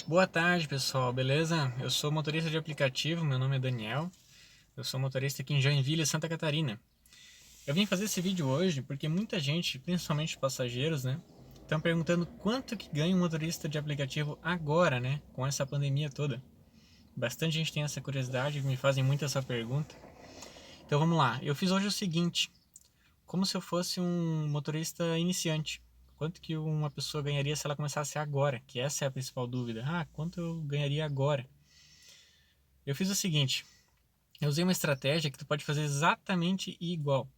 Boa tarde, pessoal, beleza? Eu sou motorista de aplicativo, meu nome é Daniel. Eu sou motorista aqui em Joinville, Santa Catarina. Eu vim fazer esse vídeo hoje porque muita gente, principalmente passageiros, né, estão perguntando quanto que ganha um motorista de aplicativo agora, né, com essa pandemia toda. Bastante gente tem essa curiosidade, me fazem muito essa pergunta. Então vamos lá, eu fiz hoje o seguinte, como se eu fosse um motorista iniciante. Quanto que uma pessoa ganharia se ela começasse agora? Que essa é a principal dúvida. Ah, quanto eu ganharia agora? Eu fiz o seguinte, eu usei uma estratégia que tu pode fazer exatamente igual.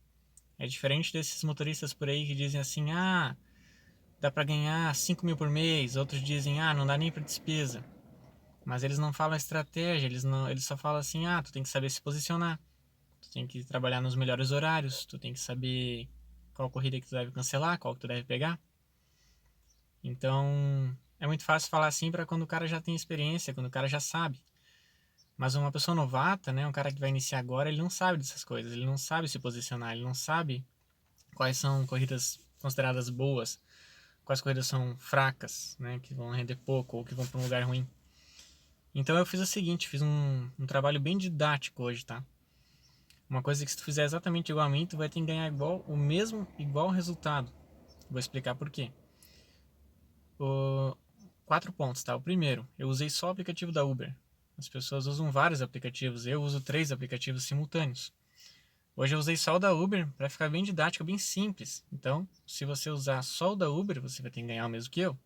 É diferente desses motoristas por aí que dizem assim, ah, dá pra ganhar 5 mil por mês, outros dizem, ah, não dá nem pra despesa. Mas eles não falam estratégia, eles só falam assim, ah, tu tem que saber se posicionar, tu tem que trabalhar nos melhores horários, tu tem que saber qual corrida que tu deve cancelar, qual que tu deve pegar. Então, é muito fácil falar assim para quando o cara já tem experiência, quando o cara já sabe. Mas uma pessoa novata, né, um cara que vai iniciar agora, ele não sabe dessas coisas, ele não sabe se posicionar, ele não sabe quais são corridas consideradas boas, quais corridas são fracas, né, que vão render pouco ou que vão para um lugar ruim. Então eu fiz o seguinte, fiz um trabalho bem didático hoje, tá? Uma coisa que se tu fizer exatamente igual a mim, tu vai ter que ganhar igual resultado. Vou explicar por quê. O, 4 pontos, tá? O primeiro, eu usei só o aplicativo da Uber. As pessoas usam vários aplicativos, eu uso 3 aplicativos simultâneos. Hoje eu usei só o da Uber para ficar bem didático, bem simples. Então, se você usar só o da Uber, você vai ter que ganhar o mesmo que eu,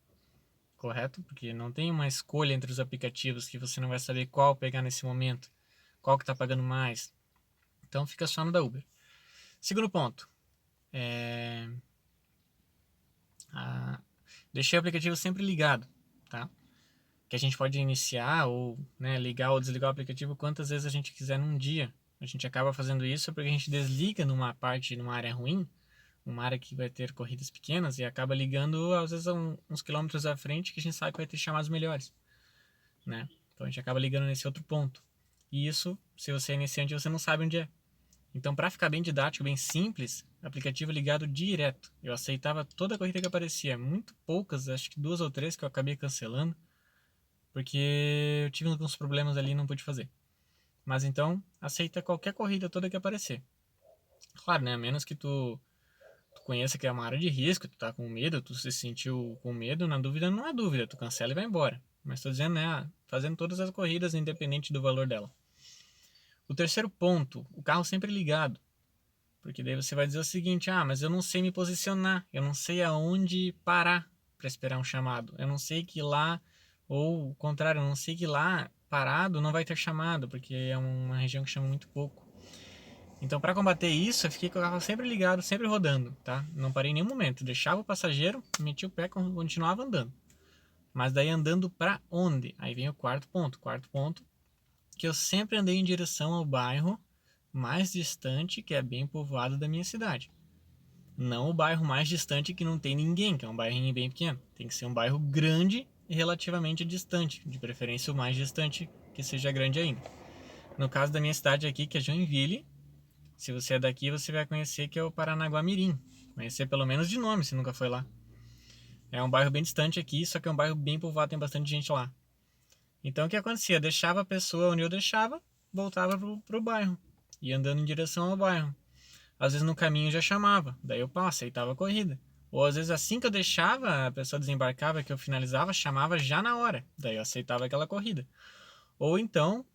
correto? Porque não tem uma escolha entre os aplicativos que você não vai saber qual pegar nesse momento, qual que está pagando mais. Então, fica só no da Uber. Segundo ponto, é... a... deixei o aplicativo sempre ligado, tá? Que a gente pode iniciar ou, né, ligar ou desligar o aplicativo quantas vezes a gente quiser num dia. A gente acaba fazendo isso porque a gente desliga numa parte, numa área ruim, uma área que vai ter corridas pequenas e acaba ligando às vezes uns quilômetros à frente que a gente sabe que vai ter chamados melhores, né? Então a gente acaba ligando nesse outro ponto. E isso, se você é iniciante, você não sabe onde é. Então, para ficar bem didático, bem simples, aplicativo ligado direto. Eu aceitava toda a corrida que aparecia, muito poucas, acho que 2 ou 3 que eu acabei cancelando, porque eu tive alguns problemas ali e não pude fazer. Mas então, aceita qualquer corrida toda que aparecer. Claro, né? A menos que tu conheça que é uma área de risco, tu tá com medo, tu se sentiu com medo, na dúvida não é dúvida, tu cancela e vai embora. Mas tô dizendo, né, fazendo todas as corridas independente do valor dela. O terceiro ponto, o carro sempre ligado. Porque daí você vai dizer o seguinte, ah, mas eu não sei me posicionar, eu não sei aonde parar para esperar um chamado. Eu não sei que lá, ou o contrário, eu não sei que lá parado não vai ter chamado, porque é uma região que chama muito pouco. Então, para combater isso, eu fiquei com o carro sempre ligado, sempre rodando, tá? Não parei em nenhum momento. Deixava o passageiro, metia o pé, continuava andando. Mas daí andando para onde? Aí vem o quarto ponto. Quarto ponto, que eu sempre andei em direção ao bairro mais distante, que é bem povoado da minha cidade. Não o bairro mais distante que não tem ninguém, que é um bairrinho bem pequeno. Tem que ser um bairro grande e relativamente distante, de preferência o mais distante que seja grande ainda. No caso da minha cidade aqui, que é Joinville, se você é daqui, você vai conhecer que é o Paranaguamirim. Conhecer pelo menos de nome, se nunca foi lá. É um bairro bem distante aqui, só que é um bairro bem povoado, tem bastante gente lá. Então o que acontecia? Deixava a pessoa onde eu deixava, voltava pro bairro. Ia andando em direção ao bairro. Às vezes no caminho já chamava, daí eu aceitava a corrida. Ou às vezes assim que eu deixava, a pessoa desembarcava, que eu finalizava, chamava já na hora, daí eu aceitava aquela corrida. Ou então,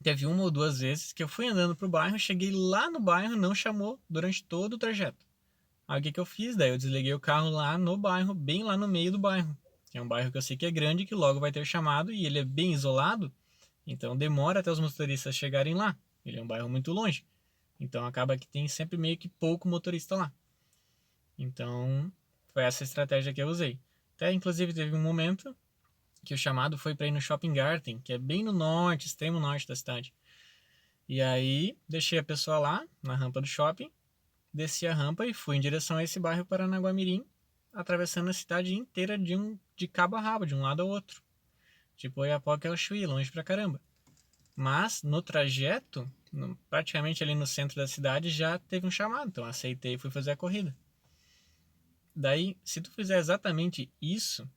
teve 1 ou 2 vezes que eu fui andando pro bairro, cheguei lá no bairro, não chamou durante todo o trajeto. Aí o que que eu fiz? Daí eu desliguei o carro lá no bairro, bem lá no meio do bairro. Que é um bairro que eu sei que é grande, que logo vai ter chamado, e ele é bem isolado, então demora até os motoristas chegarem lá. Ele é um bairro muito longe. Então acaba que tem sempre meio que pouco motorista lá. Então foi essa estratégia que eu usei. Até inclusive teve um momento que o chamado foi para ir no Shopping Garden, que é bem no norte, extremo norte da cidade. E aí deixei a pessoa lá na rampa do shopping, desci a rampa e fui em direção a esse bairro Paranaguamirim, atravessando a cidade inteira de cabo a rabo, de um lado ao outro. Tipo Oiapoque ao Chuí, longe pra caramba. Mas no trajeto, praticamente ali no centro da cidade, já teve um chamado, então aceitei e fui fazer a corrida. Daí, se tu fizer exatamente isso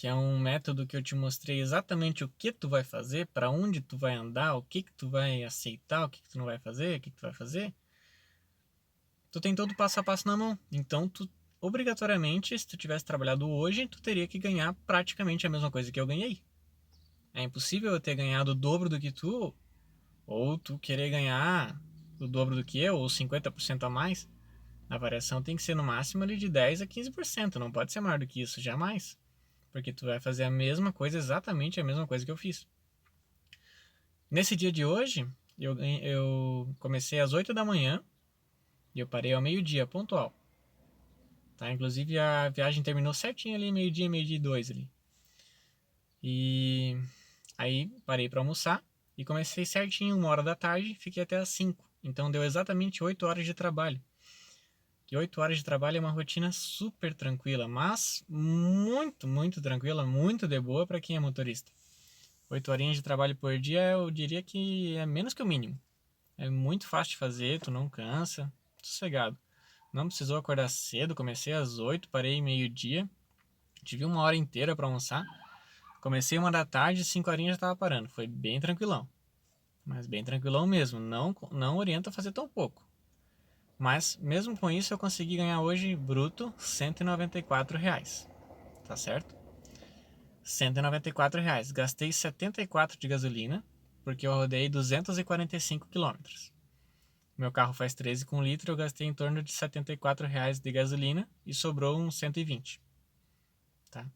que é um método que eu te mostrei exatamente o que tu vai fazer, para onde tu vai andar, o que tu vai aceitar, o que tu não vai fazer, o que tu vai fazer, tu tem todo o passo a passo na mão. Então, tu obrigatoriamente, se tu tivesse trabalhado hoje, tu teria que ganhar praticamente a mesma coisa que eu ganhei. É impossível eu ter ganhado o dobro do que tu, ou tu querer ganhar o dobro do que eu, ou 50% a mais. A variação tem que ser no máximo ali de 10 a 15%, não pode ser maior do que isso, jamais. Porque tu vai fazer a mesma coisa, exatamente a mesma coisa que eu fiz. Nesse dia de hoje, eu comecei às 8 da manhã e eu parei ao meio-dia, pontual. Tá? Inclusive a viagem terminou certinho ali, meio-dia e 2 ali. E aí parei para almoçar e comecei certinho 1 hora da tarde, fiquei até às 5. Então deu exatamente 8 horas de trabalho. E 8 horas de trabalho é uma rotina super tranquila, mas muito, muito tranquila, muito de boa para quem é motorista. 8 horinhas de trabalho por dia, eu diria que é menos que o mínimo. É muito fácil de fazer, tu não cansa, sossegado. Não precisou acordar cedo, comecei às 8, parei meio-dia, tive 1 hora inteira para almoçar. Comecei 1 da tarde, 5 horinhas já estava parando. Foi bem tranquilão. Mas bem tranquilão mesmo. Não orienta a fazer tão pouco. Mas mesmo com isso eu consegui ganhar hoje bruto R$ 194. Tá certo? R$ 194. Gastei 74 de gasolina, porque eu rodei 245 quilômetros. Meu carro faz 13 com litro, eu gastei em torno de R$ 74 de gasolina e sobrou uns 120. Tá?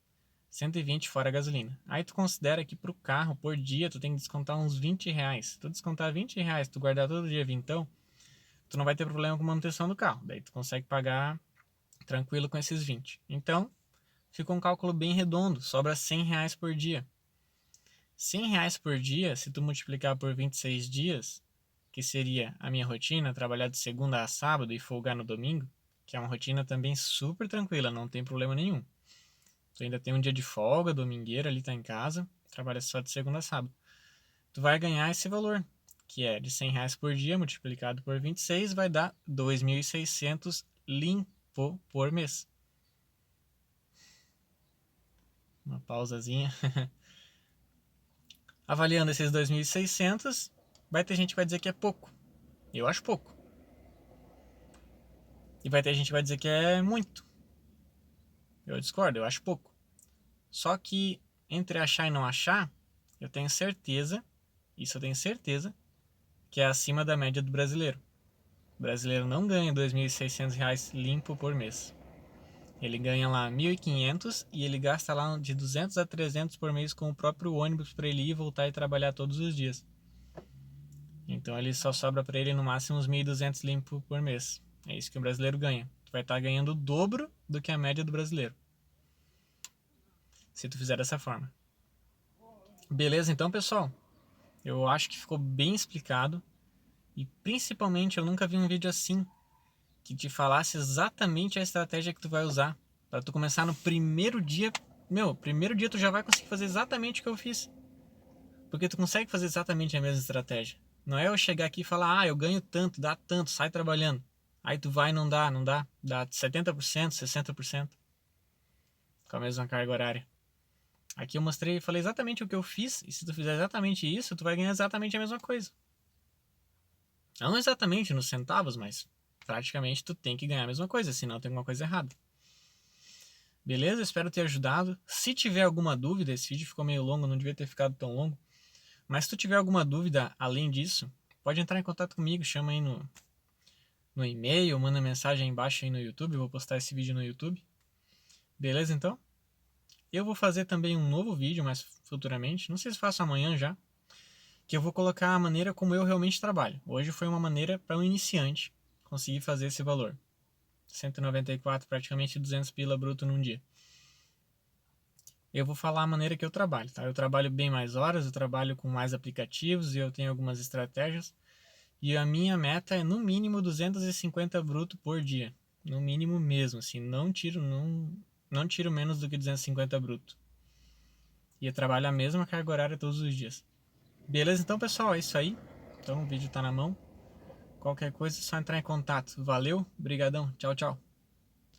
120 fora a gasolina. Aí tu considera que pro carro, por dia, tu tem que descontar uns R$ 20. Se tu descontar R$ 20, tu guardar todo dia vintão, tu não vai ter problema com a manutenção do carro. Daí tu consegue pagar tranquilo com esses 20. Então, ficou um cálculo bem redondo, sobra R$ 100 por dia. R$ 100 por dia, se tu multiplicar por 26 dias, que seria a minha rotina, trabalhar de segunda a sábado e folgar no domingo, que é uma rotina também super tranquila, não tem problema nenhum. Tu ainda tem um dia de folga, domingueira, ali tá em casa, trabalha só de segunda a sábado. Tu vai ganhar esse valor, que é de R$ 100 por dia, multiplicado por 26, vai dar 2.600 limpo por mês. Uma pausazinha. Avaliando esses 2.600, vai ter gente que vai dizer que é pouco. Eu acho pouco. E vai ter gente que vai dizer que é muito. Eu discordo, eu acho pouco. Só que entre achar e não achar, eu tenho certeza, isso eu tenho certeza, que é acima da média do brasileiro. O brasileiro não ganha R$ 2.600 limpo por mês. Ele ganha lá 1.500 e ele gasta lá de 200 a 300 por mês com o próprio ônibus para ele ir e voltar e trabalhar todos os dias. Então ele só sobra para ele no máximo uns 1.200 limpo por mês. É isso que o brasileiro ganha. Tu vai estar ganhando o dobro do que a média do brasileiro, se tu fizer dessa forma. Beleza então, pessoal? Eu acho que ficou bem explicado. E principalmente eu nunca vi um vídeo assim, que te falasse exatamente a estratégia que tu vai usar. Para tu começar no primeiro dia. Primeiro dia tu já vai conseguir fazer exatamente o que eu fiz. Porque tu consegue fazer exatamente a mesma estratégia. Não é eu chegar aqui e falar, eu ganho tanto, dá tanto, sai trabalhando. Aí tu vai e não dá, dá 70%, 60% com a mesma carga horária. Aqui eu mostrei e falei exatamente o que eu fiz, e se tu fizer exatamente isso, tu vai ganhar exatamente a mesma coisa. Não exatamente nos centavos, mas praticamente tu tem que ganhar a mesma coisa, senão tem alguma coisa errada. Beleza? Espero ter ajudado. Se tiver alguma dúvida, esse vídeo ficou meio longo, não devia ter ficado tão longo. Mas se tu tiver alguma dúvida além disso, pode entrar em contato comigo, chama aí no e-mail, manda mensagem aí embaixo aí no YouTube, eu vou postar esse vídeo no YouTube. Beleza então? Eu vou fazer também um novo vídeo mais futuramente, não sei se faço amanhã já, que eu vou colocar a maneira como eu realmente trabalho. Hoje foi uma maneira para um iniciante conseguir fazer esse valor. 194, praticamente 200 pila bruto num dia. Eu vou falar a maneira que eu trabalho, tá? Eu trabalho bem mais horas, eu trabalho com mais aplicativos e eu tenho algumas estratégias. E a minha meta é no mínimo 250 bruto por dia. No mínimo mesmo, assim, não tiro menos do que 250 bruto. E eu trabalho a mesma carga horária todos os dias. Beleza? Então, pessoal, é isso aí. Então, o vídeo tá na mão. Qualquer coisa é só entrar em contato. Valeu, brigadão, tchau, tchau.